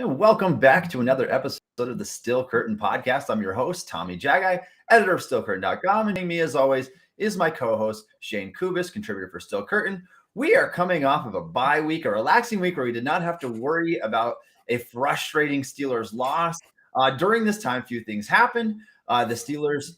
And welcome back to another episode of the Still Curtain podcast. I'm your host, Tommy Jagai, editor of StillCurtain.com. And joining me, as always, is my co-host, Shane Kubis, contributor for Still Curtain. We are coming off of a bye week, a relaxing week where we did not have to worry about a frustrating Steelers loss. During this time, few things happened. The Steelers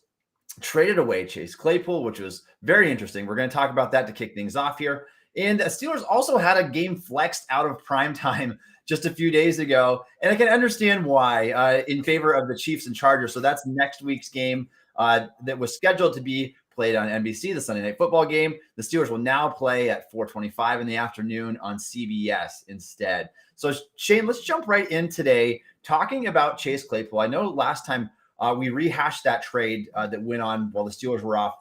traded away Chase Claypool, which was very interesting. We're going to talk about that to kick things off here. And the Steelers also had a game flexed out of prime time just a few days ago. And I can understand why in favor of the Chiefs and Chargers. So that's next week's game that was scheduled to be played on NBC, the Sunday Night Football game. The Steelers will now play at 4:25 in the afternoon on CBS instead. So Shane, let's jump right in today talking about Chase Claypool. I know last time we rehashed that trade that went on while the Steelers were off.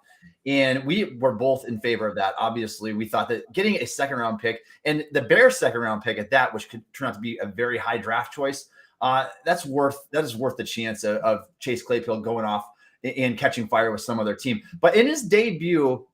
And we were both in favor of that. Obviously, we thought that getting a second-round pick and the Bears' second-round pick at that, which could turn out to be a very high draft choice, that is worth the chance of Chase Claypool going off and catching fire with some other team. But in his debut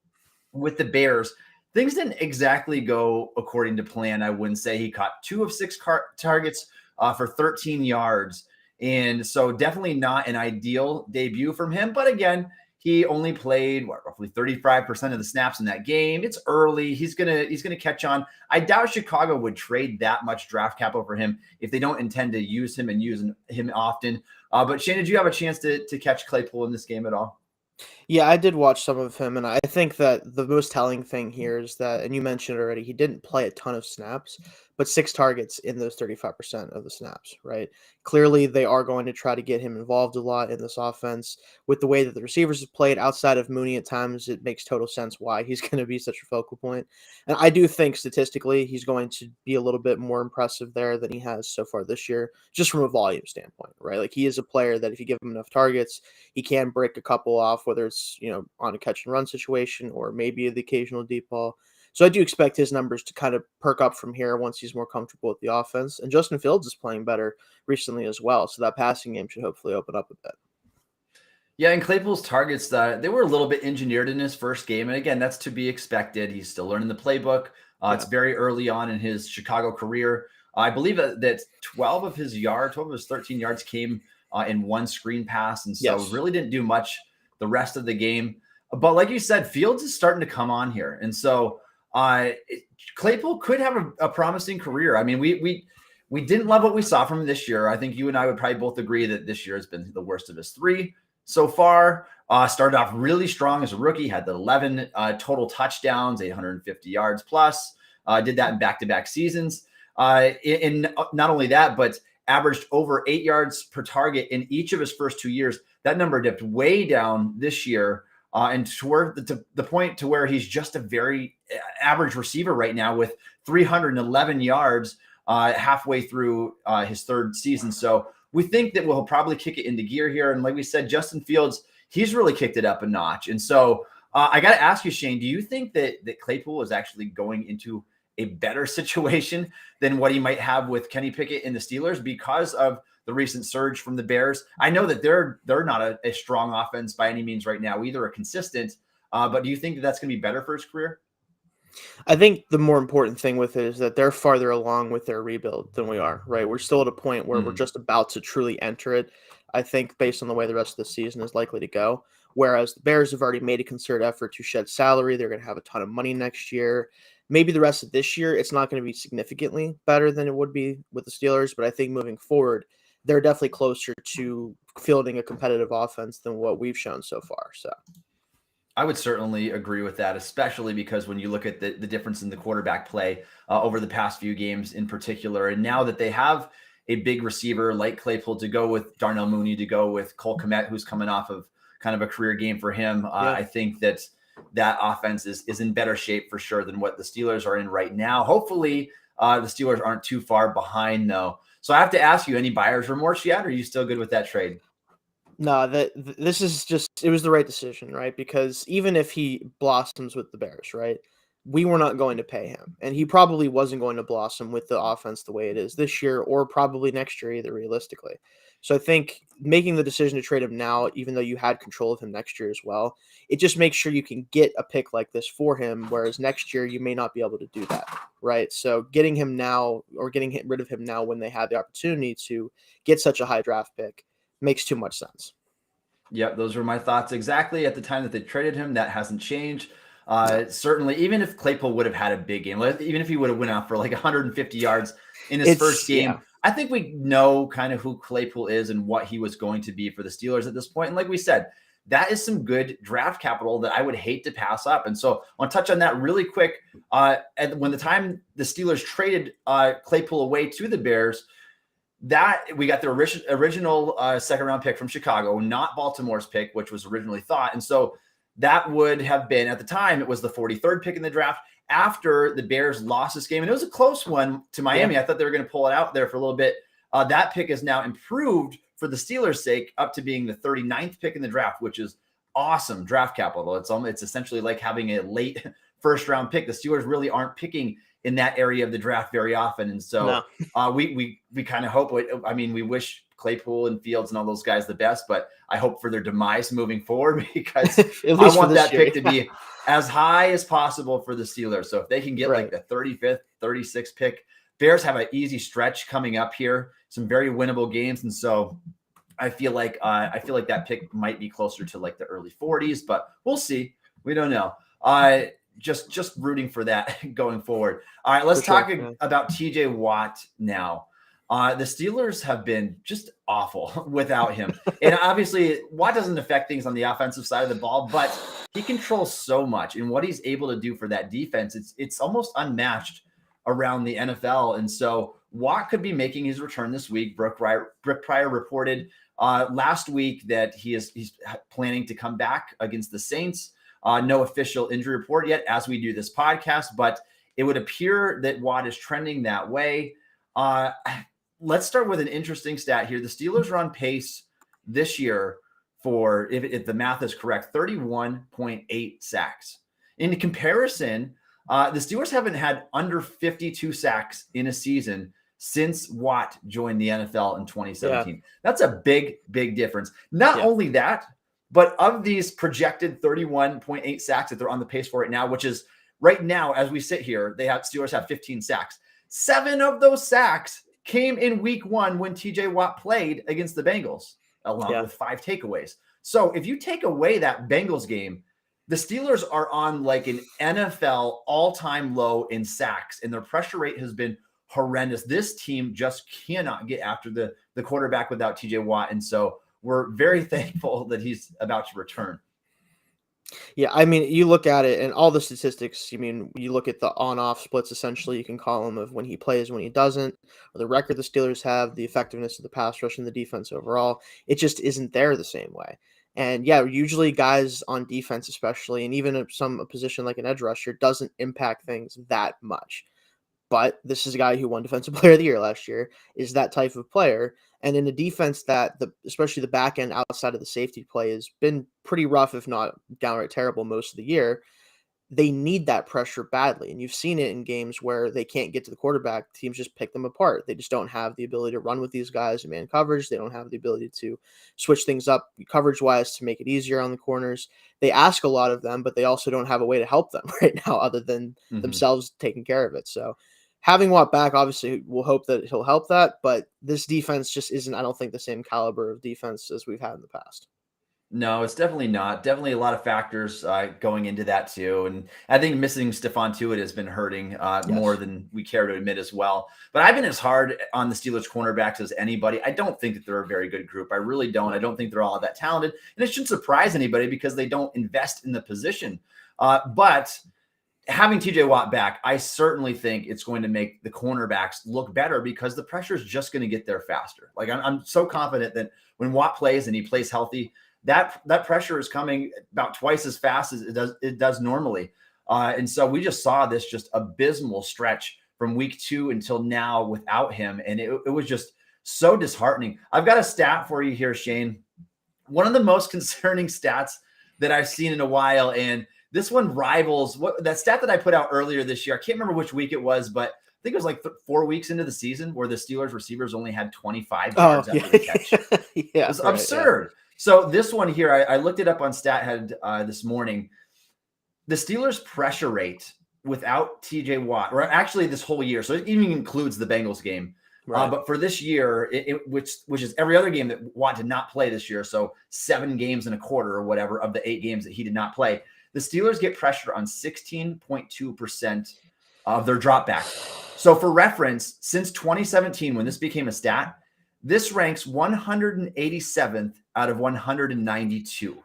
with the Bears, things didn't exactly go according to plan. I wouldn't say. He caught 2 of 6 targets for 13 yards. And so definitely not an ideal debut from him. But again, he only played roughly 35% of the snaps in that game. It's early. He's gonna catch on. I doubt Chicago would trade that much draft capital for him if they don't intend to use him and use him often. But Shane, did you have a chance to catch Claypool in this game at all? Yeah, I did watch some of him, and I think that the most telling thing here is that, and you mentioned already, he didn't play a ton of snaps, but 6 targets in those 35% of the snaps, right? Clearly, they are going to try to get him involved a lot in this offense. With the way that the receivers have played outside of Mooney at times, it makes total sense why he's going to be such a focal point. And I do think statistically, he's going to be a little bit more impressive there than he has so far this year, just from a volume standpoint, right? Like, he is a player that if you give him enough targets, he can break a couple off, whether it's on a catch and run situation or maybe the occasional deep ball. So I do expect his numbers to kind of perk up from here once he's more comfortable with the offense. And Justin Fields is playing better recently as well. So that passing game should hopefully open up a bit. Yeah, and Claypool's targets, they were a little bit engineered in his first game. And again, that's to be expected. He's still learning the playbook. It's very early on in his Chicago career. I believe that 12 of his 13 yards came in one screen pass. And so really didn't do much the rest of the game. But like you said, Fields is starting to come on here. And so Claypool could have a promising career. I mean, we didn't love what we saw from him this year. I think you and I would probably both agree that this year has been the worst of his 3 so far. Started off really strong as a rookie, had the 11 total touchdowns, 850 yards plus. Did that in back-to-back seasons. And not only that, but averaged over 8 yards per target in each of his first 2 years. That number dipped way down this year. And toward the point to where he's just a very average receiver right now with 311 yards halfway through his 3rd season. So we think that we'll probably kick it into gear here. And like we said, Justin Fields, he's really kicked it up a notch. And so I got to ask you, Shane, do you think that Claypool is actually going into a better situation than what he might have with Kenny Pickett in the Steelers because of the recent surge from the Bears? I know that they're not a strong offense by any means right now, either a consistent, but do you think that that's going to be better for his career? I think the more important thing with it is that they're farther along with their rebuild than we are, right? We're still at a point where we're just about to truly enter it, I think, based on the way the rest of the season is likely to go. Whereas the Bears have already made a concerted effort to shed salary. They're going to have a ton of money next year. Maybe the rest of this year, it's not going to be significantly better than it would be with the Steelers, but I think moving forward, they're definitely closer to fielding a competitive offense than what we've shown so far. So I would certainly agree with that, especially because when you look at the difference in the quarterback play over the past few games in particular, and now that they have a big receiver like Claypool to go with Darnell Mooney, to go with Cole Kmet, who's coming off of kind of a career game for him, I think that offense is in better shape for sure than what the Steelers are in right now. Hopefully the Steelers aren't too far behind though. So I have to ask you, any buyer's remorse yet? Or are you still good with that trade? No, this is just, it was the right decision, right? Because even if he blossoms with the Bears, right? we were not going to pay him. And he probably wasn't going to blossom with the offense the way it is this year or probably next year either, realistically. So I think making the decision to trade him now, even though you had control of him next year as well, it just makes sure you can get a pick like this for him, whereas next year you may not be able to do that, right? So getting him now or getting rid of him now when they have the opportunity to get such a high draft pick makes too much sense. Yep, those were my thoughts exactly at the time that they traded him. That hasn't changed. Certainly, even if Claypool would have had a big game, even if he would have went out for like 150 yards in his first game, I think we know kind of who Claypool is and what he was going to be for the Steelers at this point. And like we said, that is some good draft capital that I would hate to pass up. And so I want to touch on that really quick. When the time the Steelers traded Claypool away to the Bears, that we got the original second round pick from Chicago, not Baltimore's pick, which was originally thought. And so that would have been, at the time, it was the 43rd pick in the draft after the Bears lost this game. And it was a close one to Miami. I thought they were going to pull it out there for a little bit. That pick is now improved for the Steelers' sake up to being the 39th pick in the draft, which is awesome draft capital. It's essentially like having a late first round pick. The Steelers really aren't picking in that area of the draft very often. And so we kind of hope, I mean, we wish Claypool and Fields and all those guys the best, but I hope for their demise moving forward because I want that pick to be as high as possible for the Steelers. So if they can get like the 35th, 36th pick, Bears have an easy stretch coming up here, some very winnable games. And so I feel like that pick might be closer to like the early 40s, but we'll see. We don't know. Just rooting for that going forward. All right, let's talk about TJ Watt now. The Steelers have been just awful without him. And obviously, Watt doesn't affect things on the offensive side of the ball, but he controls so much. And what he's able to do for that defense, it's almost unmatched around the NFL. And so Watt could be making his return this week. Brooke Pryor reported last week that he's planning to come back against the Saints. No official injury report yet as we do this podcast, but it would appear that Watt is trending that way. Let's start with an interesting stat here. The Steelers are on pace this year for, if the math is correct, 31.8 sacks. In comparison, the Steelers haven't had under 52 sacks in a season since Watt joined the NFL in 2017. That's a big, big difference. Not only that, but of these projected 31.8 sacks that they're on the pace for right now, which is right now, as we sit here, Steelers have 15 sacks. 7 of those sacks came in week 1 when TJ Watt played against the Bengals, along with 5 takeaways. So if you take away that Bengals game, the Steelers are on like an NFL all-time low in sacks, and their pressure rate has been horrendous. This team just cannot get after the quarterback without TJ Watt, and so we're very thankful that he's about to return. Yeah, I mean, you look at it and all the statistics, I mean, you look at the on-off splits, essentially, you can call them of when he plays, when he doesn't, or the record the Steelers have, the effectiveness of the pass rush and the defense overall. It just isn't there the same way. And yeah, usually guys on defense, especially, and even a position like an edge rusher doesn't impact things that much. But this is a guy who won Defensive Player of the Year last year, is that type of player. And in a defense that, especially the back end outside of the safety play, has been pretty rough, if not downright terrible most of the year, they need that pressure badly. And you've seen it in games where they can't get to the quarterback. Teams just pick them apart. They just don't have the ability to run with these guys in man coverage. They don't have the ability to switch things up coverage-wise to make it easier on the corners. They ask a lot of them, but they also don't have a way to help them right now other than themselves taking care of it. So having Watt back, obviously, we'll hope that he'll help that, but this defense just isn't, I don't think, the same caliber of defense as we've had in the past. No, it's definitely not. Definitely a lot of factors going into that too. And I think missing Stephon Tuitt has been hurting more than we care to admit as well. But I've been as hard on the Steelers cornerbacks as anybody. I don't think that they're a very good group. I really don't. I don't think they're all that talented. And it shouldn't surprise anybody because they don't invest in the position. But having TJ Watt back, I certainly think it's going to make the cornerbacks look better because the pressure is just going to get there faster. Like I'm so confident that when Watt plays and he plays healthy, that pressure is coming about twice as fast as it does normally. And so we just saw this just abysmal stretch from week 2 until now without him. And it was just so disheartening. I've got a stat for you here, Shane. One of the most concerning stats that I've seen in a while. And this one rivals what that stat that I put out earlier this year. I can't remember which week it was, but I think it was like 4 weeks into the season where the Steelers receivers only had 25 yards after the catch. Yeah, It was absurd. So this one here, I looked it up on StatHead this morning. The Steelers' pressure rate without TJ Watt, or actually this whole year, so it even includes the Bengals game. Right. But for this year, which is every other game that Watt did not play this year, so 7 games and a quarter or whatever of the 8 games that he did not play, the Steelers get pressure on 16.2% of their dropback. So for reference, since 2017, when this became a stat, this ranks 187th out of 192.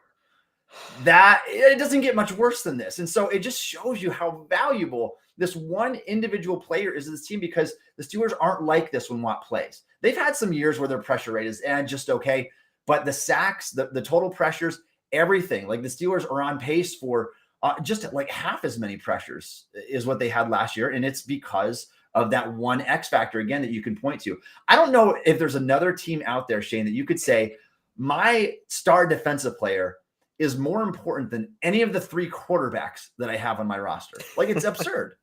That it doesn't get much worse than this. And so it just shows you how valuable this one individual player is to this team, because the Steelers aren't like this when Watt plays. They've had some years where their pressure rate is just okay, but the sacks, the total pressures, everything, like the Steelers are on pace for just like half as many pressures is what they had last year. And it's because of that one X factor, again, that you can point to. I don't know if there's another team out there, Shane, that you could say my star defensive player is more important than any of the 3 quarterbacks that I have on my roster. Like, it's absurd.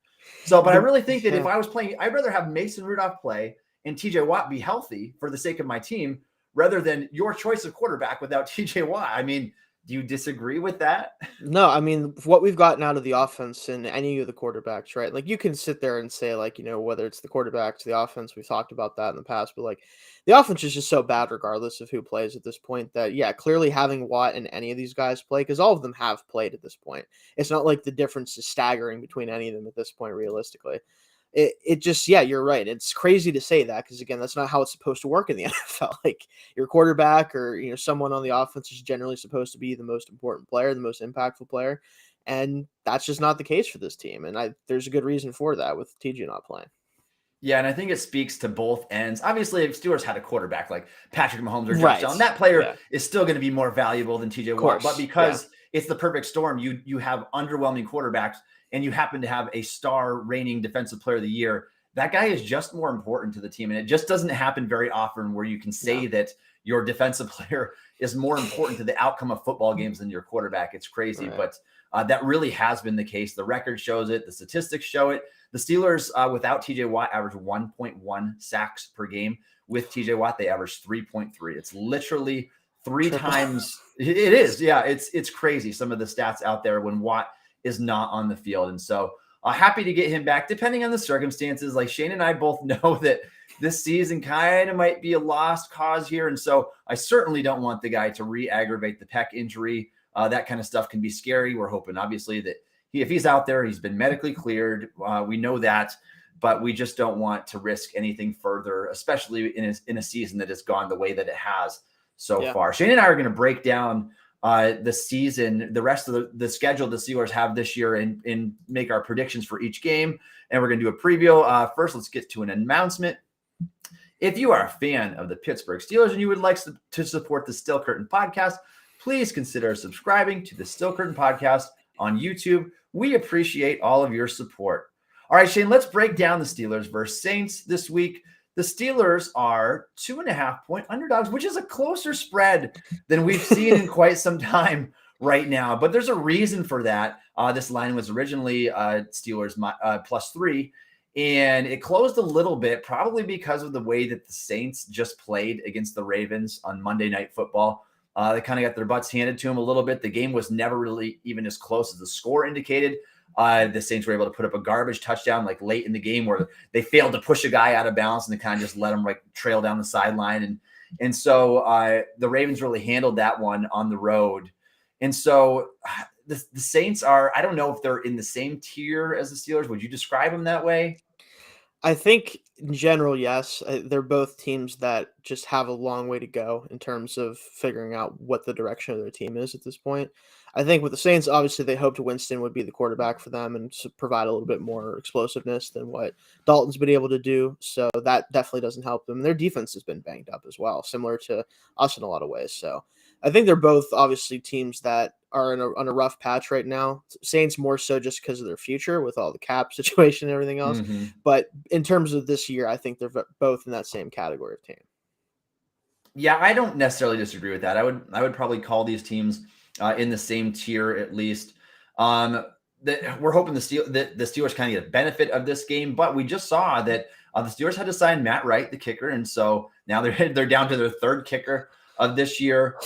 So, but I really think that if I was playing, I'd rather have Mason Rudolph play and TJ Watt be healthy for the sake of my team rather than your choice of quarterback without TJ Watt. I mean, do you disagree with that? No, I mean, what we've gotten out of the offense and any of the quarterbacks, right? Like, you can sit there and say, like, whether it's the quarterbacks, the offense, we've talked about that in the past, but like the offense is just so bad regardless of who plays at this point that, yeah, clearly having Watt and any of these guys play, because all of them have played at this point. It's not like the difference is staggering between any of them at this point, realistically. It just, yeah, you're right. It's crazy to say that because, again, that's not how it's supposed to work in the NFL. Like, your quarterback or, someone on the offense is generally supposed to be the most important player, the most impactful player. And that's just not the case for this team. And there's a good reason for that with TJ not playing. Yeah, and I think it speaks to both ends. Obviously, if Steelers had a quarterback like Patrick Mahomes or Josh Allen, that player is still going to be more valuable than TJ Watt. But because it's the perfect storm, you have underwhelming quarterbacks, and you happen to have a star reigning defensive player of the year, that guy is just more important to the team. And it just doesn't happen very often where you can say that your defensive player is more important to the outcome of football games than your quarterback. It's crazy, but that really has been the case. The record shows it. The statistics show it. The Steelers, without TJ Watt, average 1.1 sacks per game. With TJ Watt, they average 3.3. It's literally 3 times. It is. Yeah, it's crazy. Some of the stats out there when Watt is not on the field. And so happy to get him back, depending on the circumstances. Like Shane and I both know that this season kind of might be a lost cause here. And so I certainly don't want the guy to re-aggravate the pec injury. That kind of stuff can be scary. We're hoping, obviously, that if he's out there, he's been medically cleared. We know that, but we just don't want to risk anything further, especially in a season that has gone the way that it has so far. Shane and I are going to break down the season, the rest of the schedule the Steelers have this year, and make our predictions for each game. And we're going to do a preview. First, let's get to an announcement. If you are a fan of the Pittsburgh Steelers and you would like to support the Still Curtain podcast, please consider subscribing to the Still Curtain podcast on YouTube. We appreciate all of your support. All right, Shane, let's break down the Steelers versus Saints this week. The Steelers are 2.5-point underdogs, which is a closer spread than we've seen in quite some time right now. But there's a reason for that. This line was originally Steelers +3, and it closed a little bit, probably because of the way that the Saints just played against the Ravens on Monday Night Football. They kind of got their butts handed to them a little bit. The game was never really even as close as the score indicated. The Saints were able to put up a garbage touchdown like late in the game where they failed to push a guy out of bounds and they kind of just let him like trail down the sideline. And so the Ravens really handled that one on the road. And so the Saints are, I don't know if they're in the same tier as the Steelers. Would you describe them that way? I think in general, yes. They're both teams that just have a long way to go in terms of figuring out what the direction of their team is at this point. I think with the Saints, obviously, they hoped Winston would be the quarterback for them and provide a little bit more explosiveness than what Dalton's been able to do. So that definitely doesn't help them. Their defense has been banged up as well, similar to us in a lot of ways. So I think they're both obviously teams that are on a rough patch right now. Saints more so just because of their future with all the cap situation and everything else. Mm-hmm. But in terms of this year, I think they're both in that same category of team. Yeah, I don't necessarily disagree with that. I would probably call these teams in the same tier at least. That we're hoping the Steelers kind of get a benefit of this game, but we just saw that the Steelers had to sign Matt Wright, the kicker, and so now they're down to their third kicker of this year.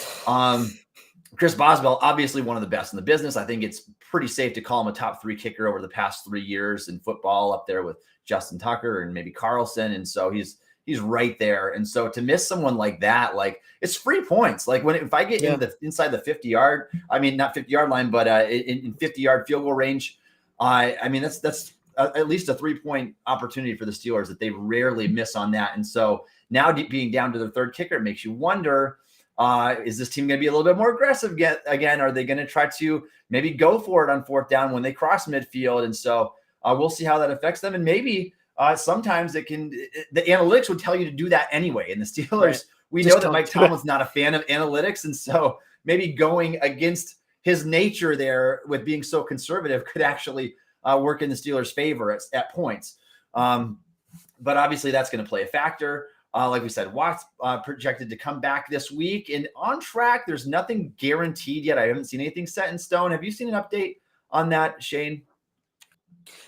Chris Boswell, obviously one of the best in the business. I think it's pretty safe to call him a top 3 kicker over the past 3 years in football, up there with Justin Tucker and maybe Carlson, and so he's right there. And so to miss someone like that, like, it's free points. Like if I get inside the 50-yard, I mean, not 50-yard line, but in 50-yard field goal range, I mean, that's at least a 3-point opportunity for the Steelers that they rarely miss on that. And so now being down to their third kicker, it makes you wonder, is this team going to be a little bit more aggressive again? Are they going to try to maybe go for it on 4th down when they cross midfield? And so we'll see how that affects them. And maybe sometimes the analytics would tell you to do that anyway. And the Steelers, right. We know that Mike Tomlin's not a fan of analytics. And so maybe going against his nature there with being so conservative could actually work in the Steelers' favor at points. But obviously that's going to play a factor. Like we said, Watt's projected to come back this week and on track. There's nothing guaranteed yet. I haven't seen anything set in stone. Have you seen an update on that, Shane?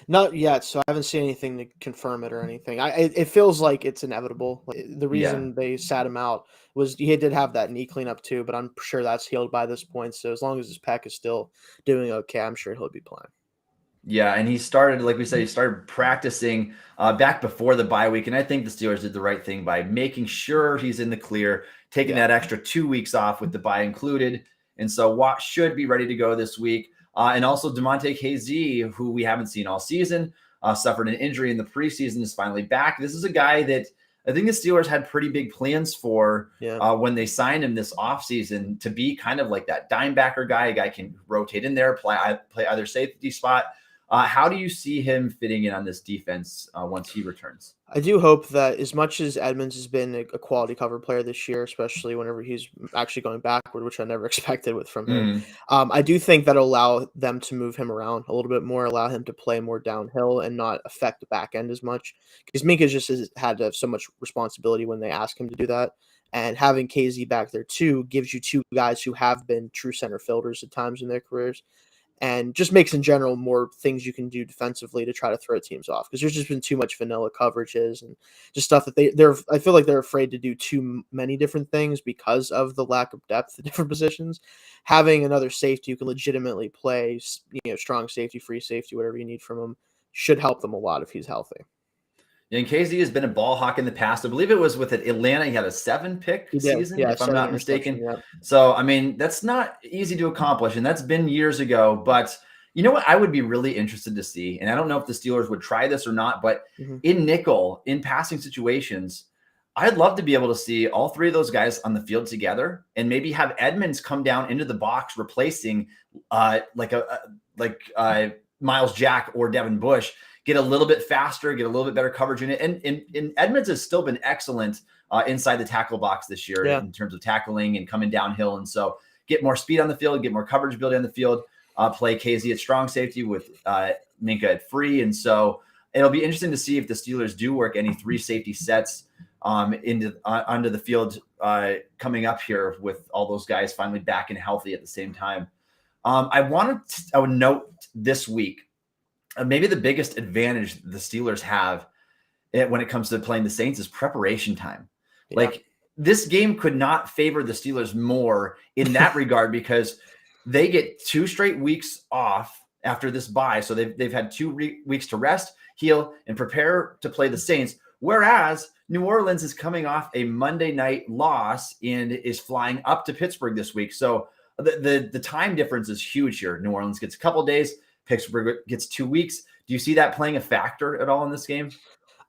Not yet, so I haven't seen anything to confirm it or anything. It feels like it's inevitable. The reason they sat him out was he did have that knee cleanup too, but I'm sure that's healed by this point. So as long as his pec is still doing okay, I'm sure he'll be playing. Yeah, and he started, like we said, he started practicing back before the bye week, and I think the Steelers did the right thing by making sure he's in the clear, taking that extra 2 weeks off with the bye included. And so Watt should be ready to go this week. And also DeMonte KZ, who we haven't seen all season, suffered an injury in the preseason, is finally back. This is a guy that I think the Steelers had pretty big plans for when they signed him this offseason, to be kind of like that dime backer guy. A guy can rotate in there, play either safety spot. How do you see him fitting in on this defense once he returns? I do hope that as much as Edmonds has been a quality cover player this year, especially whenever he's actually going backward, which I never expected from him, I do think that'll allow them to move him around a little bit more, allow him to play more downhill and not affect the back end as much. Because Minka just has had to have so much responsibility when they ask him to do that. And having KZ back there too gives you 2 guys who have been true center fielders at times in their careers. And just makes in general more things you can do defensively to try to throw teams off, because there's just been too much vanilla coverages and just stuff that I feel like they're afraid to do too many different things because of the lack of depth at different positions. Having another safety who can legitimately play, strong safety, free safety, whatever you need from him, should help them a lot if he's healthy. And KZ has been a ball hawk in the past. I believe it was with Atlanta. He had a 7-pick season, if I'm not mistaken. Yeah. So, I mean, that's not easy to accomplish, and that's been years ago. But you know what I would be really interested to see, and I don't know if the Steelers would try this or not, but in nickel, in passing situations, I'd love to be able to see all 3 of those guys on the field together and maybe have Edmonds come down into the box replacing Miles Jack or Devin Bush, get a little bit faster, get a little bit better coverage in it. And Edmonds has still been excellent inside the tackle box this year in terms of tackling and coming downhill. And so get more speed on the field, get more coverage built on the field, play KZ at strong safety with Minka at free. And so it'll be interesting to see if the Steelers do work any 3 safety sets onto the field coming up here with all those guys finally back and healthy at the same time. I would note this week, maybe the biggest advantage the Steelers have when it comes to playing the Saints is preparation time. Yeah. Like, this game could not favor the Steelers more in that regard, because they get 2 straight weeks off after this bye. So they've had 2 weeks to rest, heal, and prepare to play the Saints. Whereas New Orleans is coming off a Monday night loss and is flying up to Pittsburgh this week. So the time difference is huge here. New Orleans gets a couple of days. Pittsburgh gets 2 weeks. Do you see that playing a factor at all in this game?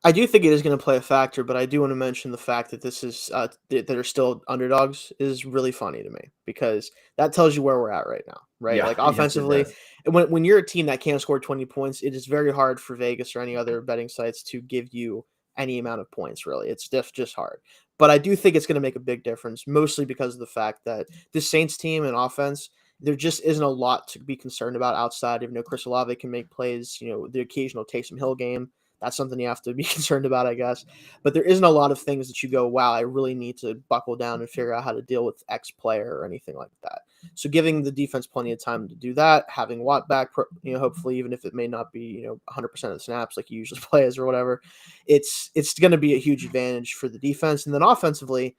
I do think it is going to play a factor, but I do want to mention the fact that this is that are still underdogs is really funny to me, because that tells you where we're at right now, right? Yeah, like offensively, when you're a team that can't score 20 points, it is very hard for Vegas or any other betting sites to give you any amount of points, really. It's just hard. But I do think it's going to make a big difference, mostly because of the fact that the Saints team and offense, there just isn't a lot to be concerned about outside. Even though Chris Olave can make plays, the occasional Taysom Hill game, that's something you have to be concerned about, I guess. But there isn't a lot of things that you go, wow, I really need to buckle down and figure out how to deal with X player or anything like that. So giving the defense plenty of time to do that, having Watt back, hopefully, even if it may not be 100% of the snaps like he usually plays or whatever, it's going to be a huge advantage for the defense. And then offensively,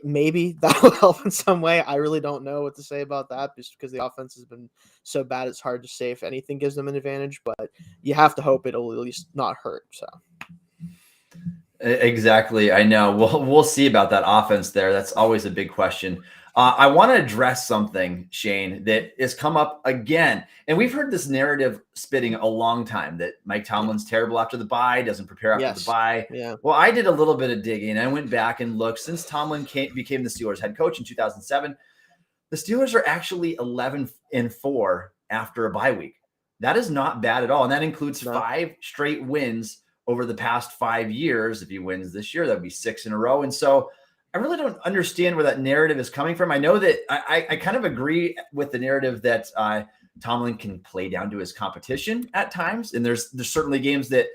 maybe that will help in some way. I really don't know what to say about that, just because the offense has been so bad. It's hard to say if anything gives them an advantage, but you have to hope it'll at least not hurt. So exactly, I know. We'll see about that offense there. That's always a big question. I want to address something, Shane, that has come up again, and we've heard this narrative spitting a long time that Mike Tomlin's terrible after the bye, doesn't prepare after the bye. Yeah. Well, I did a little bit of digging. I went back and looked. Since Tomlin became the Steelers head coach in 2007, the Steelers are actually 11-4 after a bye week. That is not bad at all, and that includes 5 straight wins over the past 5 years. If he wins this year, that would be 6 in a row. And so I really don't understand where that narrative is coming from. I know that I kind of agree with the narrative that Tomlin can play down to his competition at times. And there's certainly games that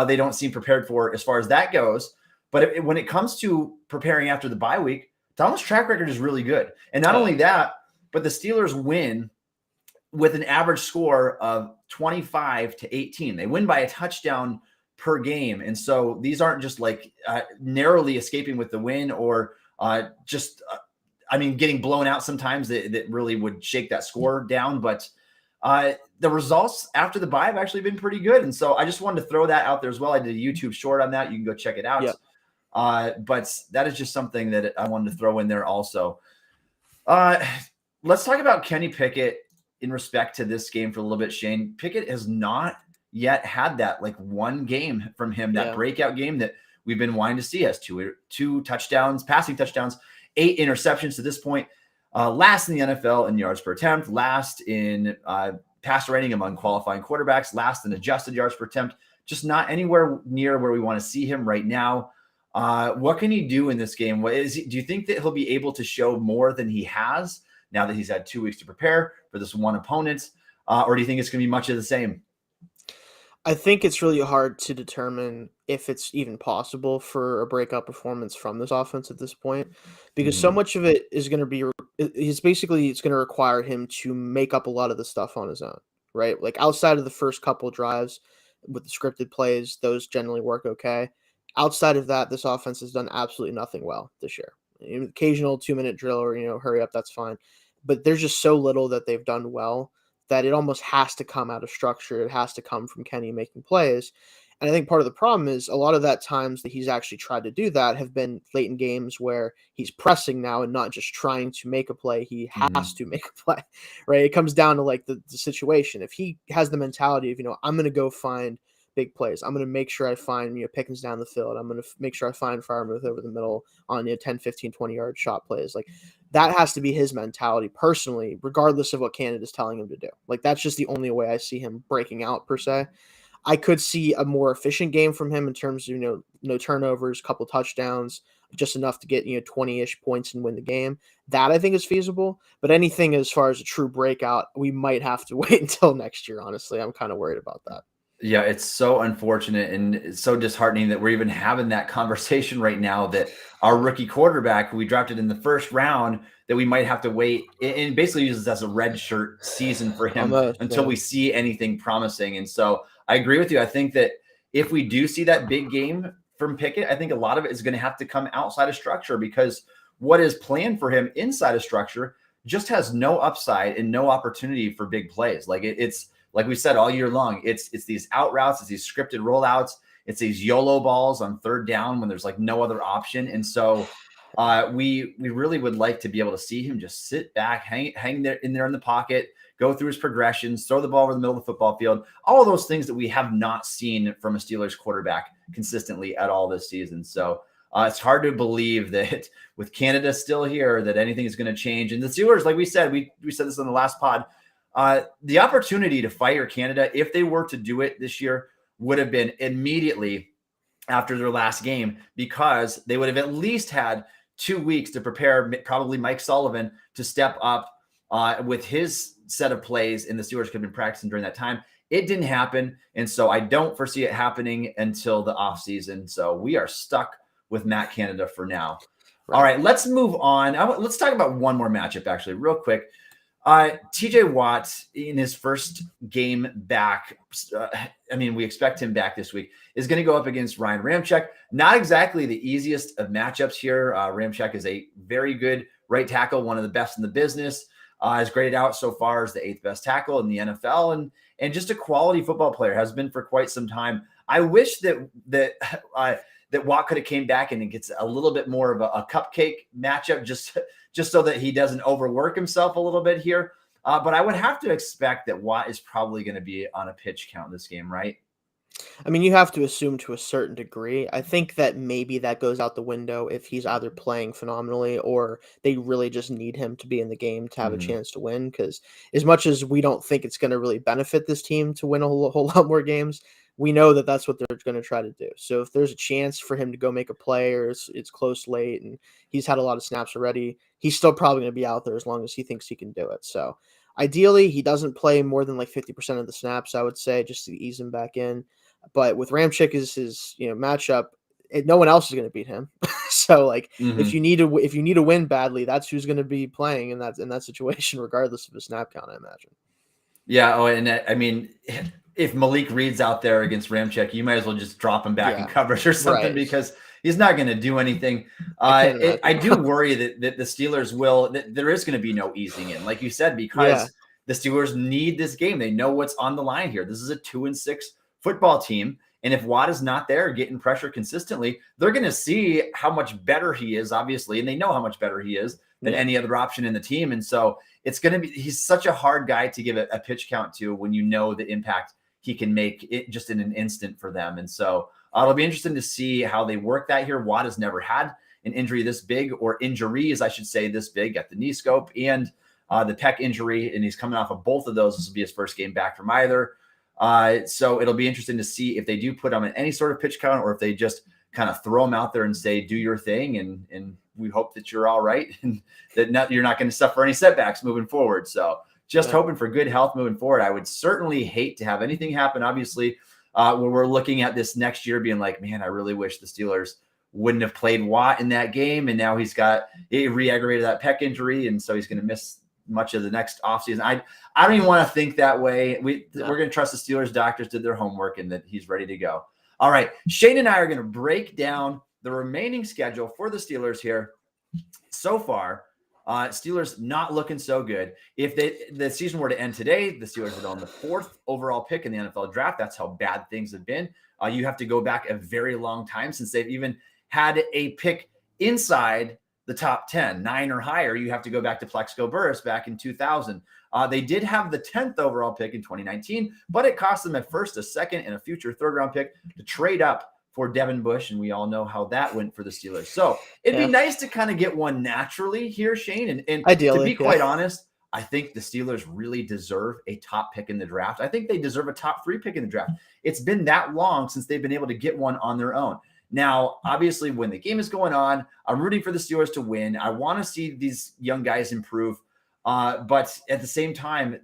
they don't seem prepared for as far as that goes. But when it comes to preparing after the bye week, Tomlin's track record is really good. And not only that, but the Steelers win with an average score of 25-18. They win by a touchdown per game. And so these aren't just like narrowly escaping with the win or getting blown out sometimes that really would shake that score down. But the results after the bye have actually been pretty good. And so I just wanted to throw that out there as well. I did a YouTube short on that. You can go check it out. Yep. But that is just something that I wanted to throw in there also. Let's talk about Kenny Pickett in respect to this game for a little bit, Shane. Pickett has not yet had that like one game from him, that breakout game that we've been wanting to see. Has two touchdowns, passing touchdowns, 8 interceptions to this point. Last in the NFL in yards per attempt, last in passer rating among qualifying quarterbacks, last in adjusted yards per attempt. Just not anywhere near where we want to see him right now. What can he do in this game? Do you think that he'll be able to show more than he has now that he's had 2 weeks to prepare for this one opponent? Or do you think it's going to be much of the same? I think it's really hard to determine if it's even possible for a breakout performance from this offense at this point, because so much of it is going to be, it's going to require him to make up a lot of the stuff on his own, right? Like outside of the first couple of drives with the scripted plays, those generally work okay. Outside of that, this offense has done absolutely nothing well this year. Occasional 2-minute drill or, hurry up, that's fine. But there's just so little that they've done well that it almost has to come out of structure. It has to come from Kenny making plays. And I think part of the problem is a lot of that times that he's actually tried to do that have been late in games where he's pressing now and not just trying to make a play. He has to make a play, right? It comes down to like the situation. If he has the mentality of, I'm going to go find big plays. I'm going to make sure I find, Pickens down the field. I'm going to make sure I find Freiermuth over the middle on 10, 15, 20-yard shot plays. Like that has to be his mentality personally, regardless of what Canada's telling him to do. Like that's just the only way I see him breaking out per se. I could see a more efficient game from him in terms of, no turnovers, couple touchdowns, just enough to get, 20-ish points and win the game. That I think is feasible, but anything as far as a true breakout, we might have to wait until next year. Honestly, I'm kind of worried about that. Yeah, it's so unfortunate and it's so disheartening that we're even having that conversation right now, that our rookie quarterback, who we drafted in the first round, that we might have to wait and basically use this as a red shirt season for him until we see anything promising. And so I agree with you. I think that if we do see that big game from Pickett, I think a lot of it is going to have to come outside of structure, because what is planned for him inside of structure just has no upside and no opportunity for big plays. Like it's like we said all year long, it's these out routes, it's these scripted rollouts, it's these YOLO balls on third down when there's like no other option. And so we really would like to be able to see him just sit back, hang there in the pocket, go through his progressions, throw the ball over the middle of the football field, all of those things that we have not seen from a Steelers quarterback consistently at all this season. So it's hard to believe that with Canada still here, that anything is going to change. And the Steelers, like we said, we said this on the last pod, the opportunity to fire Canada, if they were to do it this year, would have been immediately after their last game, because they would have at least had 2 weeks to prepare, probably Mike Sullivan to step up with his set of plays, and the Steelers could have been practicing during that time. It didn't happen, and so I don't foresee it happening until the offseason. So we are stuck with Matt Canada for now. All right, let's move on. Let's talk about one more matchup, actually, real quick. TJ Watt in his first game back, we expect him back this week, is going to go up against Ryan Ramczyk. Not exactly the easiest of matchups here. Ramczyk is a very good right tackle, one of the best in the business. Has graded out so far as the 8th best tackle in the NFL, and just a quality football player, has been for quite some time. I wish that Watt could have came back and it gets a little bit more of a cupcake matchup, just so that he doesn't overwork himself a little bit here. But I would have to expect that Watt is probably going to be on a pitch count this game, right? I mean, you have to assume to a certain degree. I think that maybe that goes out the window if he's either playing phenomenally or they really just need him to be in the game to have a chance to win. Because as much as we don't think it's going to really benefit this team to win a whole lot more games, we know that that's what they're going to try to do. So if there's a chance for him to go make a play or it's close late and he's had a lot of snaps already, he's still probably going to be out there as long as he thinks he can do it. So ideally, he doesn't play more than like 50% of the snaps, I would say, just to ease him back in. But with Ramczyk as his matchup, no one else is going to beat him. So if you need to win badly, that's who's going to be playing in that situation, regardless of the snap count, I imagine. Yeah. Oh, and I mean, if Malik Reed's out there against Ramczyk, you might as well just drop him back in coverage or something because he's not going to do anything. I do worry that the Steelers there is going to be no easing in, like you said, because the Steelers need this game. They know what's on the line here. This is a 2-6 football team. And if Watt is not there getting pressure consistently, they're going to see how much better he is, obviously. And they know how much better he is than any other option in the team. And so he's such a hard guy to give a pitch count to when you know the impact he can make it just in an instant for them. And so it'll be interesting to see how they work that here. Watt has never had an injury this big, or injuries, I should say, this big, at the knee scope and the pec injury. And he's coming off of both of those. This will be his first game back from either. So it'll be interesting to see if they do put him in any sort of pitch count or if they just kind of throw him out there and say, do your thing. And we hope that you're all right and that you're not going to suffer any setbacks moving forward. So just hoping for good health moving forward. I would certainly hate to have anything happen, obviously, when we're looking at this next year being like, man, I really wish the Steelers wouldn't have played Watt in that game. And now he re-aggravated that pec injury. And so he's going to miss much of the next offseason. I don't even want to think that way. We're going to trust the Steelers doctors did their homework and that he's ready to go. All right. Shane and I are going to break down the remaining schedule for the Steelers here. So far, Steelers not looking so good. If the season were to end today, the Steelers would own the 4th overall pick in the NFL draft. That's how bad things have been. You have to go back a very long time since they've even had a pick inside the top 10, 9 or higher. You have to go back to Plexico Burress back in 2000. They did have the 10th overall pick in 2019, but it cost them a first, a second, and a future 3rd round pick to trade up for Devin Bush. And we all know how that went for the Steelers. So it'd be nice to kind of get one naturally here, Shane. And ideally, to be quite honest, I think the Steelers really deserve a top pick in the draft. I think they deserve a top 3 pick in the draft. It's been that long since they've been able to get one on their own. Now, obviously, when the game is going on, I'm rooting for the Steelers to win. I want to see these young guys improve. But at the same time,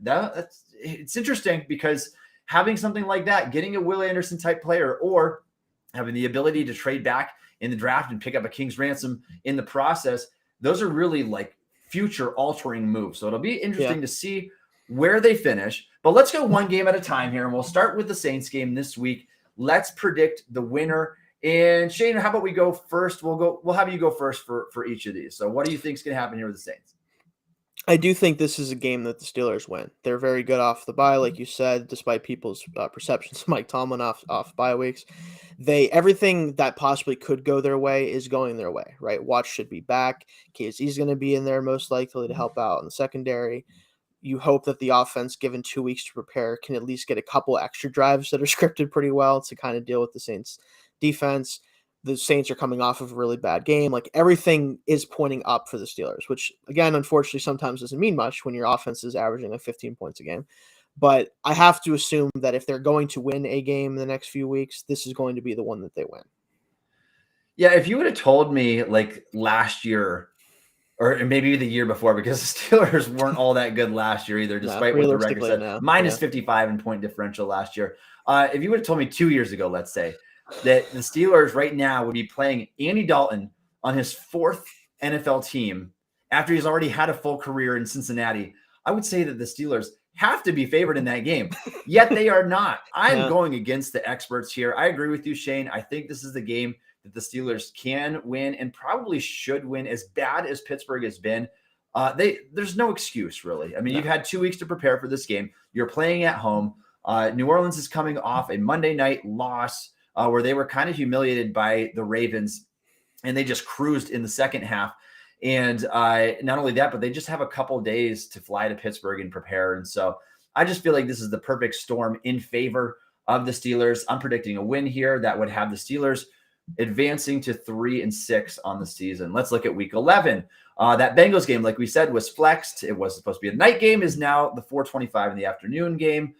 it's interesting because having something like that, getting a Will Anderson type player or having the ability to trade back in the draft and pick up a king's ransom in the process, those are really like future altering moves. So it'll be interesting to see where they finish. But let's go one game at a time here. And we'll start with the Saints game this week. Let's predict the winner. And Shane, how about we go first? We'll have you go first for each of these. So what do you think is going to happen here with the Saints? I do think this is a game that the Steelers win. They're very good off the bye, like you said, despite people's perceptions of Mike Tomlin off bye weeks. Everything that possibly could go their way is going their way, right? Watts should be back. KZ's going to be in there most likely to help out in the secondary. You hope that the offense, given 2 weeks to prepare, can at least get a couple extra drives that are scripted pretty well to kind of deal with the Saints defense. The Saints are coming off of a really bad game. Like everything is pointing up for the Steelers, which again, unfortunately, sometimes doesn't mean much when your offense is averaging like 15 points a game. But I have to assume that if they're going to win a game in the next few weeks, this is going to be the one that they win. Yeah, if you would have told me like last year or maybe the year before, because the Steelers weren't all that good last year either, despite what the record said, minus 55 in point differential last year. If you would have told me 2 years ago, let's say, that the Steelers right now would be playing Andy Dalton on his 4th NFL team after he's already had a full career in Cincinnati, I would say that the Steelers have to be favored in that game. Yet they are not. I'm going against the experts here. I agree with you, Shane. I think this is the game that the Steelers can win and probably should win. As bad as Pittsburgh has been, there's no excuse, really. I mean, you've had 2 weeks to prepare for this game. You're playing at home. New Orleans is coming off a Monday night loss where they were kind of humiliated by the Ravens, and they just cruised in the second half. And not only that, but they just have a couple days to fly to Pittsburgh and prepare. And so I just feel like this is the perfect storm in favor of the Steelers. I'm predicting a win here that would have the Steelers advancing to 3-6 on the season. Let's look at week 11. That Bengals game, like we said, was flexed. It was supposed to be a night game, is now the 4:25 in the afternoon game.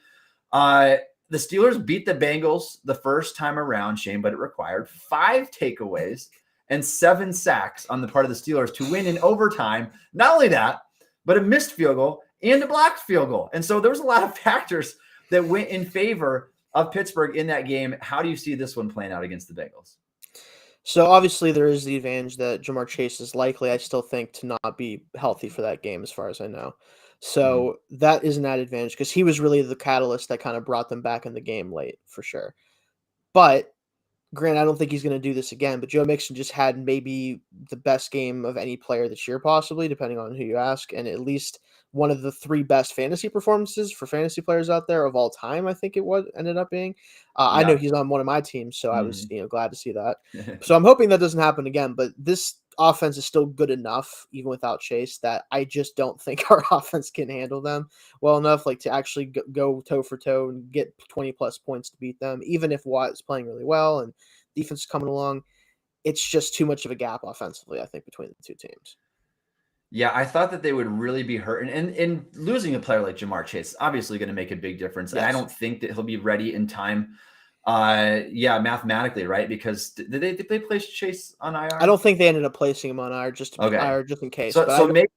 The Steelers beat the Bengals the first time around, Shane, but it required 5 takeaways and 7 sacks on the part of the Steelers to win in overtime. Not only that, but a missed field goal and a blocked field goal. And so there was a lot of factors that went in favor of Pittsburgh in that game. How do you see this one playing out against the Bengals? So obviously there is the advantage that Jamar Chase is likely, I still think, to not be healthy for that game as far as I know. So that is an added advantage because he was really the catalyst that kind of brought them back in the game late for sure. But Grant, I don't think he's going to do this again, but Joe Mixon just had maybe the best game of any player this year, possibly, depending on who you ask, and at least one of the 3 best fantasy performances for fantasy players out there of all time, I think ended up being. I know he's on one of my teams, so I was glad to see that. So I'm hoping that doesn't happen again, but this offense is still good enough, even without Chase, that I just don't think our offense can handle them well enough, like to actually go toe for toe and get 20-plus points to beat them, even if Watt is playing really well and defense is coming along. It's just too much of a gap offensively, I think, between the two teams. Yeah, I thought that they would really be hurting. And losing a player like Jamar Chase is obviously going to make a big difference. Yes. And I don't think that he'll be ready in time. Mathematically, right? Because did they place Chase on IR? I don't think they ended up placing him on IR just in case. So maybe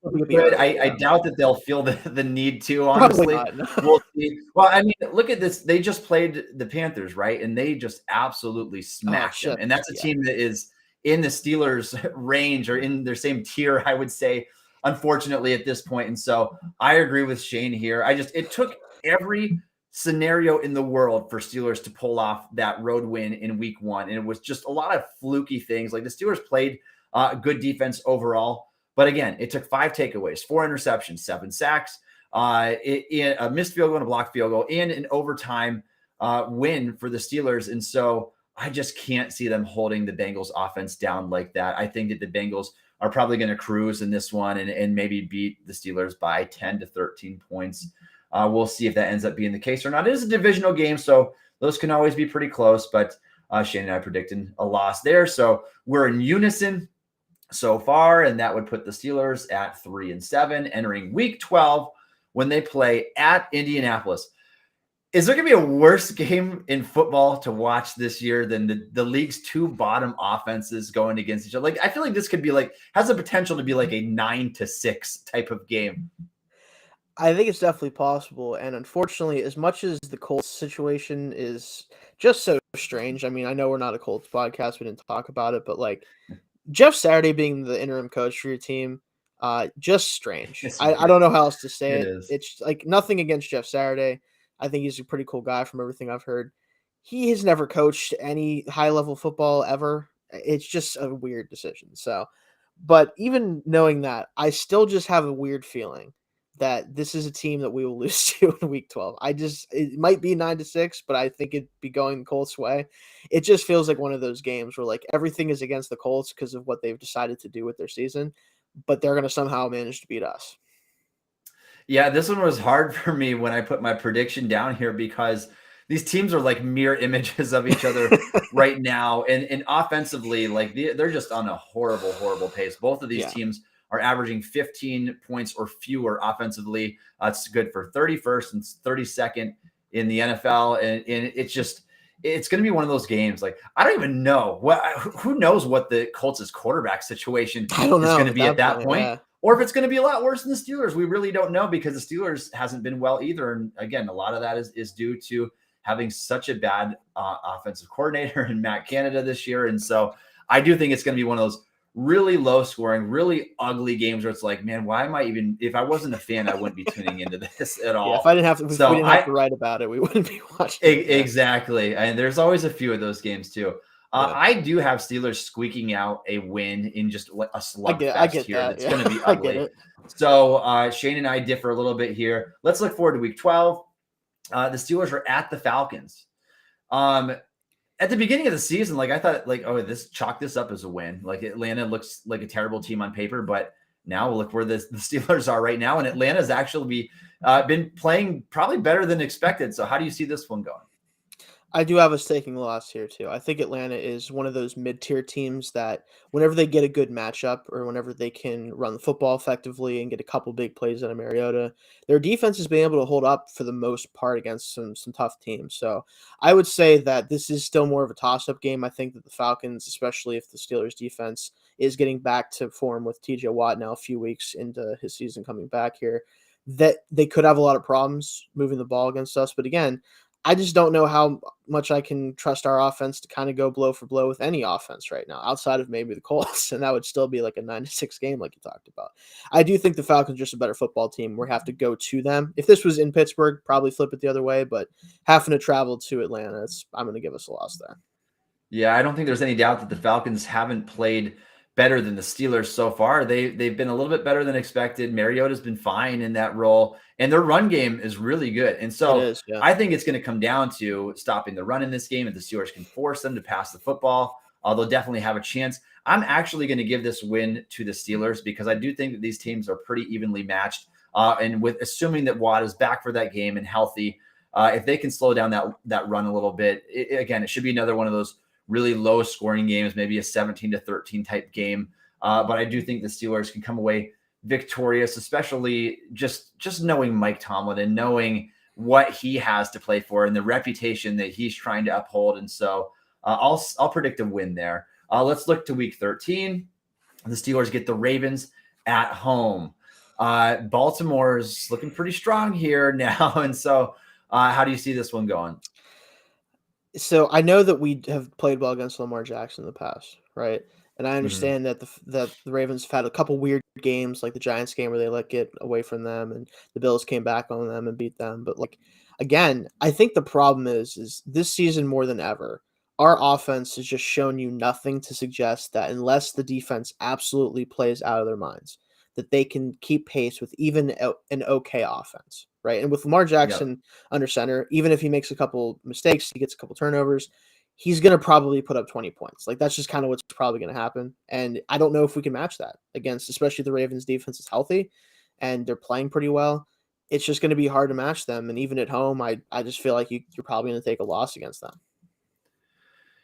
I doubt that they'll feel the need to, honestly. We'll see. Well, I mean, look at this. They just played the Panthers, right? And they just absolutely smacked them. And that's a team that is in the Steelers range or in their same tier, I would say, unfortunately, at this point. And so I agree with Shane here. It took every scenario in the world for Steelers to pull off that road win in week 1. And it was just a lot of fluky things. Like the Steelers played good defense overall. But again, it took 5 takeaways, 4 interceptions, 7 sacks, a missed field goal and a blocked field goal, and an overtime win for the Steelers. And so I just can't see them holding the Bengals offense down like that. I think that the Bengals are probably going to cruise in this one and maybe beat the Steelers by 10 to 13 points. We'll see if that ends up being the case or not. It is a divisional game, so those can always be pretty close, but Shane and I predicting a loss there. So we're in unison so far, and that would put the Steelers at 3-7 entering week 12 when they play at Indianapolis. Is there going to be a worse game in football to watch this year than the league's 2 bottom offenses going against each other? Like, I feel like this could be has the potential to be like a 9-6 type of game. I think it's definitely possible. And unfortunately, as much as the Colts situation is just so strange, I mean, I know we're not a Colts podcast, we didn't talk about it, but Jeff Saturday being the interim coach for your team, just strange. I don't know how else to say it. It's nothing against Jeff Saturday. I think he's a pretty cool guy from everything I've heard. He has never coached any high-level football ever. It's just a weird decision. So, but even knowing that, I still just have a weird feeling that this is a team that we will lose to in week 12. It might be 9-6, but I think it'd be going the Colts' way. It just feels like one of those games where everything is against the Colts because of what they've decided to do with their season, but they're going to somehow manage to beat us. Yeah, this one was hard for me when I put my prediction down here because these teams are mirror images of each other right now. And offensively, they're just on a horrible, horrible pace. Both of these teams are averaging 15 points or fewer offensively. It's good for 31st and 32nd in the NFL. And it's going to be one of those games. I don't even know who knows what the Colts' quarterback situation is going to be at that point. Yeah. Or if it's going to be a lot worse than the Steelers. We really don't know because the Steelers hasn't been well either. And again, a lot of that is due to having such a bad offensive coordinator in Matt Canada this year. And so I do think it's going to be one of those really low scoring, really ugly games where it's like, man, why am I even, if I wasn't a fan, I wouldn't be tuning into this at all. Yeah, if we So didn't have to write about it, we wouldn't be watching it. Yeah. Exactly. And there's always a few of those games too. Yeah. I do have Steelers squeaking out a win in just a I slugfest get here. that. That's Yeah. going to be I get ugly. it. So Shane and I differ a little bit here. Let's look forward to week 12. The Steelers are at the Falcons. At the beginning of the season, like I thought, like, oh, chalk this up as a win. Like Atlanta looks like a terrible team on paper, but now look where the Steelers are right now, and Atlanta's actually been playing probably better than expected. So how do you see this one going? I do have us taking a loss here too. I think Atlanta is one of those mid-tier teams that whenever they get a good matchup or whenever they can run the football effectively and get a couple big plays out of Mariota, their defense has been able to hold up for the most part against some tough teams. So I would say that this is still more of a toss-up game. I think that the Falcons, especially if the Steelers defense is getting back to form with TJ Watt now a few weeks into his season coming back here, that they could have a lot of problems moving the ball against us. But again, I just don't know how much I can trust our offense to kind of go blow for blow with any offense right now, outside of maybe the Colts, and that would still be like a 9-6 game, like you talked about. I do think the Falcons are just a better football team. We have to go to them. If this was in Pittsburgh, probably flip it the other way, but having to travel to Atlanta, I'm going to give us a loss there. Yeah, I don't think there's any doubt that the Falcons haven't played better than the Steelers so far. They've been a little bit better than expected. Mariota's been fine in that role, and their run game is really good. And so Yeah. I think it's going to come down to stopping the run in this game. If the Steelers can force them to pass the football, they'll definitely have a chance. I'm actually going to give this win to the Steelers because I do think that these teams are pretty evenly matched. And with assuming that Watt is back for that game and healthy, if they can slow down that run a little bit, it should be another one of those really low scoring games, maybe a 17-13 type game. But I do think the Steelers can come away victorious, especially just knowing Mike Tomlin and knowing what he has to play for and the reputation that he's trying to uphold. And so I'll predict a win there. Let's look to week 13. The Steelers get the Ravens at home. Baltimore's looking pretty strong here now. And so how do you see this one going? So I know that we have played well against Lamar Jackson in the past, right? And I understand that the Ravens have had a couple weird games, like the Giants game where they let get away from them, and the Bills came back on them and beat them. But like again, I think the problem is this season more than ever, our offense has just shown you nothing to suggest that unless the defense absolutely plays out of their minds, that they can keep pace with even an okay offense, right? And with Lamar Jackson under center, even if he makes a couple mistakes, he gets a couple turnovers, he's going to probably put up 20 points. Like that's just kind of what's probably going to happen. And I don't know if we can match that against, especially the Ravens defense is healthy and they're playing pretty well. It's just going to be hard to match them. And even at home, I just feel like you're probably going to take a loss against them.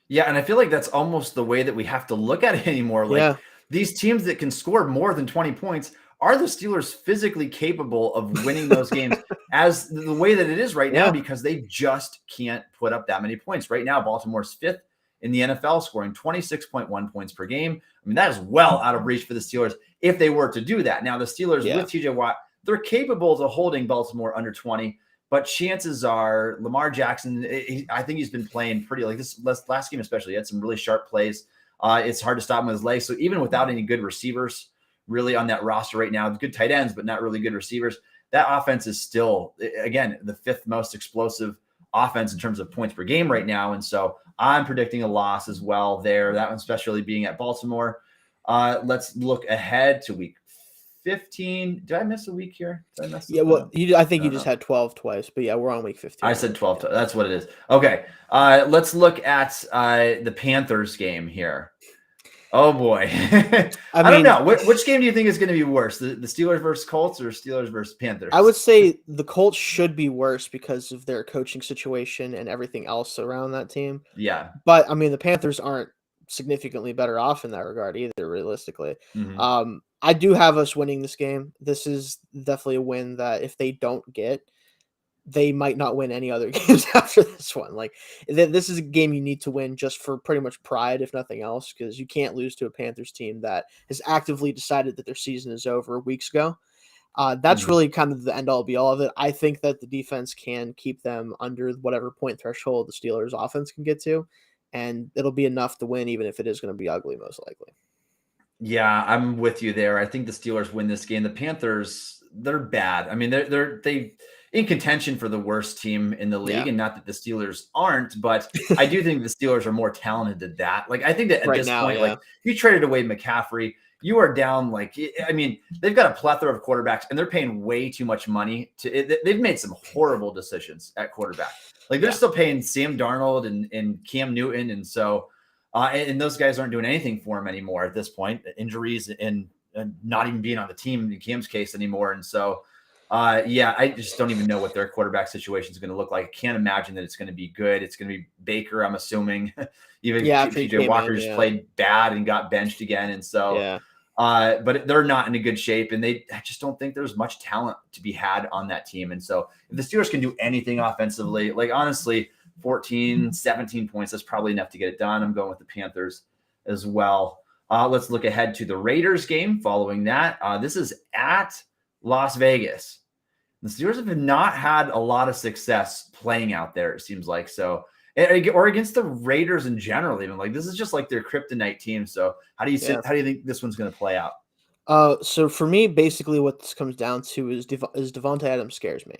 Yeah, and I feel like that's almost the way that we have to look at it anymore. Like these teams that can score more than 20 points, are the Steelers physically capable of winning those games as the way that it is right now? Because they just can't put up that many points. Right now, Baltimore's 5th in the NFL, scoring 26.1 points per game. I mean, that is well out of reach for the Steelers if they were to do that. Now, the Steelers with TJ Watt, they're capable of holding Baltimore under 20. But chances are Lamar Jackson, I think he's been playing pretty, like this last game especially, he had some really sharp plays. It's hard to stop him with his legs. So even without any good receivers really on that roster right now, good tight ends, but not really good receivers, that offense is still, again, the 5th most explosive offense in terms of points per game right now. And so I'm predicting a loss as well there, that one especially being at Baltimore. Let's look ahead to week 15. Did I miss a week here? I think you just had 12 twice, but yeah, we're on week 15. I said 12. That's what it is. Okay. Let's look at the Panthers game here. Oh boy. I don't know. Which game do you think is going to be worse? The Steelers versus Colts or Steelers versus Panthers? I would say the Colts should be worse because of their coaching situation and everything else around that team. Yeah. But I mean, the Panthers aren't significantly better off in that regard either, realistically. I do have us winning this game. This is definitely a win that if they don't get, they might not win any other games after this one. Like this is a game you need to win just for pretty much pride, if nothing else, because you can't lose to a Panthers team that has actively decided that their season is over weeks ago. That's really kind of the end all be all of it. I think that the defense can keep them under whatever point threshold the Steelers offense can get to, and it'll be enough to win, even if it is going to be ugly, most likely. Yeah, I'm with you there. I think the Steelers win this game. The Panthers, they're bad. I mean, they in contention for the worst team in the league, Yeah, and not that the Steelers aren't, but I do think the Steelers are more talented than that. Like, I think that at right this now, point, yeah, like you traded away McCaffrey, you are down. Like, I mean, they've got a plethora of quarterbacks, and they're paying way too much money they've made some horrible decisions at quarterback. Like, they're yeah, still paying Sam Darnold and Cam Newton, and so. And those guys aren't doing anything for him anymore at this point. Injuries and not even being on the team in Cam's case anymore. And so, yeah, I just don't even know what their quarterback situation is going to look like. I can't imagine that it's going to be good. It's going to be Baker, I'm assuming. Even yeah. After he PJ came Walker in, just yeah, played bad and got benched again. And so, yeah, but they're not in a good shape, and I just don't think there's much talent to be had on that team. And so, if the Steelers can do anything offensively, like honestly, 14, 17 points, that's probably enough to get it done. I'm going with the Panthers as well. Let's look ahead to the Raiders game following that. This is at Las Vegas. The Steelers have not had a lot of success playing out there, it seems like. So, or against the Raiders in general, even like this is just like their kryptonite team. So, how do you yeah. think this one's going to play out? So for me, basically, what this comes down to is Devontae Adams scares me.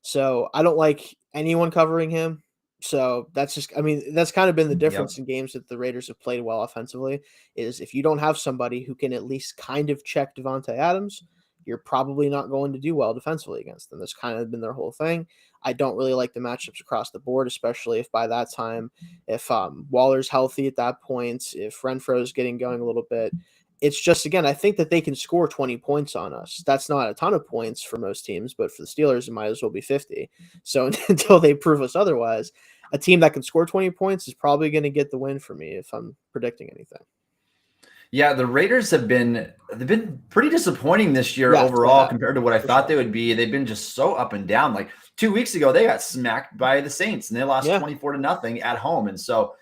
So I don't like anyone covering him. So that's just, I mean, that's kind of been the Yep. difference in games that the Raiders have played well offensively. Is if you don't have somebody who can at least kind of check Devontae Adams, you're probably not going to do well defensively against them. That's kind of been their whole thing. I don't really like the matchups across the board, especially if by that time, if Waller's healthy at that point, if Renfro's getting going a little bit. It's just, again, I think that they can score 20 points on us. That's not a ton of points for most teams, but for the Steelers, it might as well be 50. So until they prove us otherwise, a team that can score 20 points is probably going to get the win for me if I'm predicting anything. Yeah, the Raiders they've been pretty disappointing this year Yes, they overall have, compared to what I for thought sure. they would be. They've been just so up and down. Like 2 weeks ago, they got smacked by the Saints and they lost Yeah, 24-0 at home. And so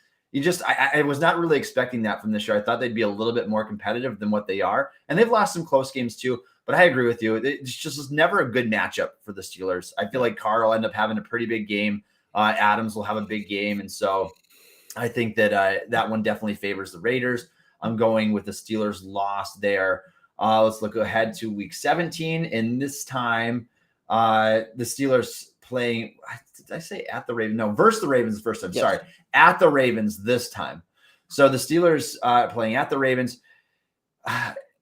I was not really expecting that from this year. I thought they'd be a little bit more competitive than what they are. And they've lost some close games too. But I agree with you. It's just was never a good matchup for the Steelers. I feel like Carr will end up having a pretty big game. Adams will have a big game. And so I think that that one definitely favors the Raiders. I'm going with the Steelers loss there. Let's look ahead to week 17. And this time, the Steelers playing, did I say at the Ravens? No, versus the Ravens the first time. yes. Sorry, at the Ravens this time. So the Steelers playing at the Ravens.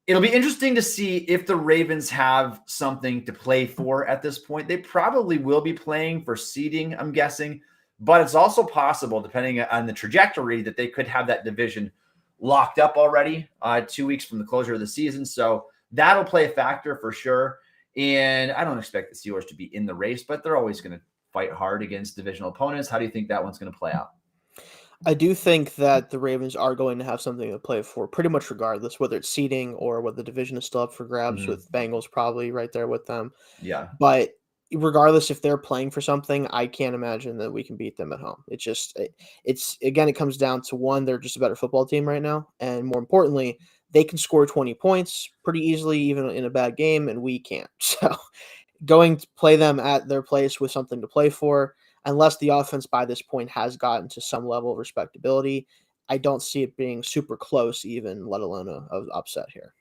It'll be interesting to see if the Ravens have something to play for at this point. They probably will be playing for seeding, I'm guessing. But it's also possible, depending on the trajectory, that they could have that division locked up already 2 weeks from the closure of the season. So that'll play a factor for sure. And I don't expect the Steelers to be in the race, but they're always going to fight hard against divisional opponents. How do you think that one's going to play out? I do think that the Ravens are going to have something to play for pretty much regardless, whether it's seeding or whether the division is still up for grabs, Mhm. with Bengals probably right there with them. Yeah. But regardless if they're playing for something, I can't imagine that we can beat them at home. It's again, it comes down to one, they're just a better football team right now, and more importantly, they can score 20 points pretty easily even in a bad game, and we can't. So going to play them at their place with something to play for, unless the offense by this point has gotten to some level of respectability, I don't see it being super close even, let alone a upset here.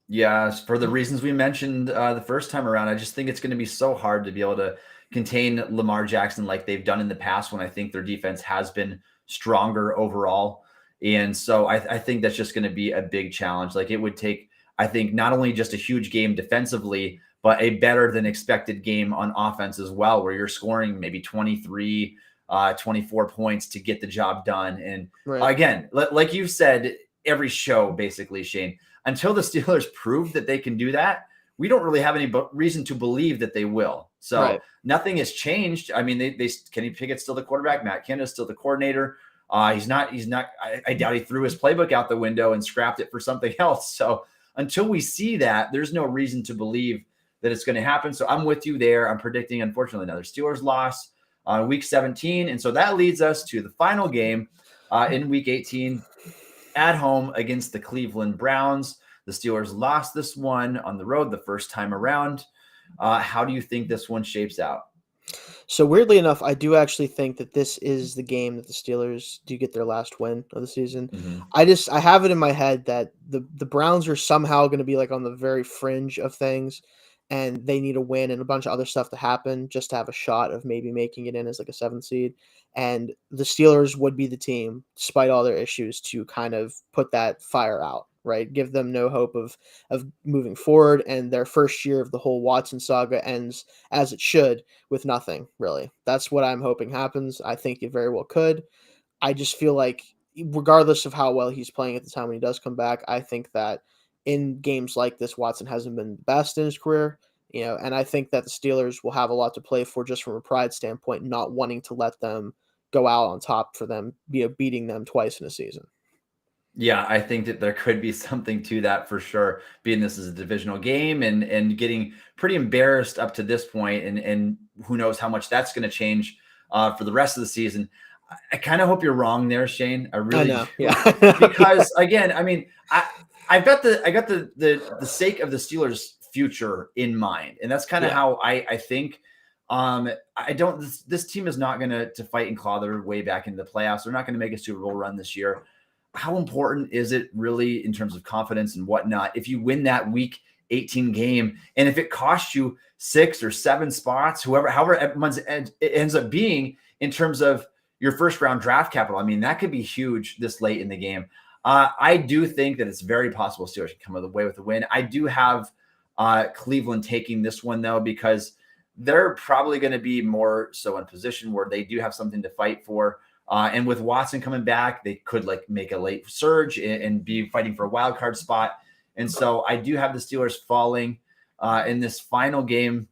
Yeah, for the reasons we mentioned the first time around, I just think it's going to be so hard to be able to contain Lamar Jackson like they've done in the past when I think their defense has been stronger overall. And so I think that's just going to be a big challenge. Like it would take, I think, not only just a huge game defensively, but a better than expected game on offense as well, where you're scoring maybe 23, 24 points to get the job done. And Right. again, like you said, every show, basically, Shane, until the Steelers prove that they can do that, we don't really have any reason to believe that they will. So Right. nothing has changed. I mean, they Kenny Pickett's still the quarterback. Matt Canada's still the coordinator. He's not. I doubt he threw his playbook out the window and scrapped it for something else. So until we see that, there's no reason to believe that it's going to happen. So I'm with you there. I'm predicting, unfortunately, another Steelers loss on week 17. And so that leads us to the final game in week 18 at home against the Cleveland Browns. The Steelers lost this one on the road the first time around. How do you think this one shapes out? So weirdly enough, I do actually think that this is the game that the Steelers do get their last win of the season. Mm-hmm. I have it in my head that the Browns are somehow going to be like on the very fringe of things, and they need a win and a bunch of other stuff to happen just to have a shot of maybe making it in as like a 7th seed. And the Steelers would be the team, despite all their issues, to kind of put that fire out, right? Give them no hope of moving forward, and their first year of the whole Watson saga ends as it should, with nothing really. That's what I'm hoping happens. I think it very well could. I just feel like, regardless of how well he's playing at the time when he does come back, I think that in games like this, Watson hasn't been the best in his career. And I think that the Steelers will have a lot to play for just from a pride standpoint, not wanting to let them go out on top for them, beating them twice in a season. Yeah, I think that there could be something to that for sure, being this is a divisional game and getting pretty embarrassed up to this point, and who knows how much that's going to change for the rest of the season. I kind of hope you're wrong there, Shane. I really know, do. yeah. Because again, I mean, I got the sake of the Steelers' future in mind, and that's kind of how I think. I don't. This team is not going to fight and claw their way back into the playoffs. They're not going to make a Super Bowl run this year. How important is it really in terms of confidence and whatnot if you win that Week 18 game, and if it costs you 6 or 7 spots, however it ends up being in terms of your first round draft capital? I mean, that could be huge this late in the game. I do think that it's very possible Steelers can come away with a win. I do have Cleveland taking this one though, because they're probably going to be more so in position where they do have something to fight for. And with Watson coming back, they could like make a late surge and be fighting for a wild card spot. And so I do have the Steelers falling in this final game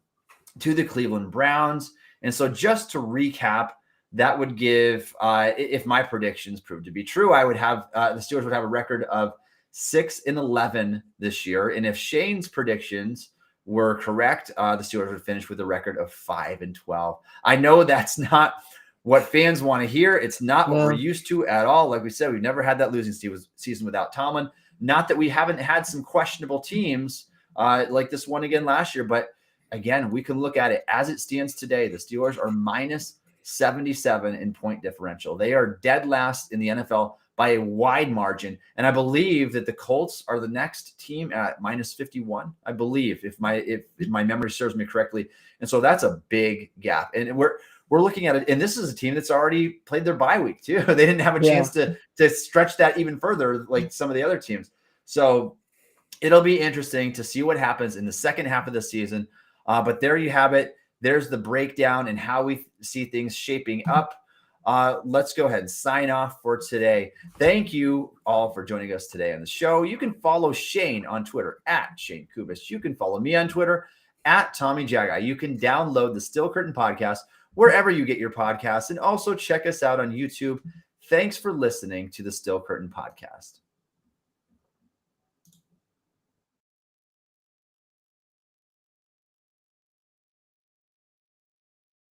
to the Cleveland Browns. And so just to recap, that would give, if my predictions prove to be true, I would have the Steelers would have a record of 6-11 this year. And if Shane's predictions were correct, the Steelers would finish with a record of 5-12. I know that's not what fans want to hear. It's not what we're used to at all. Like we said, we've never had that losing season without Tomlin. Not that we haven't had some questionable teams like this one again last year, but again, we can look at it as it stands today. The Steelers are minus 77 in point differential. They are dead last in the NFL by a wide margin. And I believe that the Colts are the next team at minus 51, I believe, if my memory serves me correctly. And so that's a big gap. And we're looking at it, and this is a team that's already played their bye week too. They didn't have a chance to stretch that even further like some of the other teams. So it'll be interesting to see what happens in the second half of the season. But there you have it. There's the breakdown and how we see things shaping up. Let's go ahead and sign off for today. Thank you all for joining us today on the show. You can follow Shane on Twitter at Shane Kubis. You can follow me on Twitter at Tommy Jagai. You can download the Still Curtain podcast wherever you get your podcasts, and also check us out on YouTube. Thanks for listening to the Still Curtain podcast.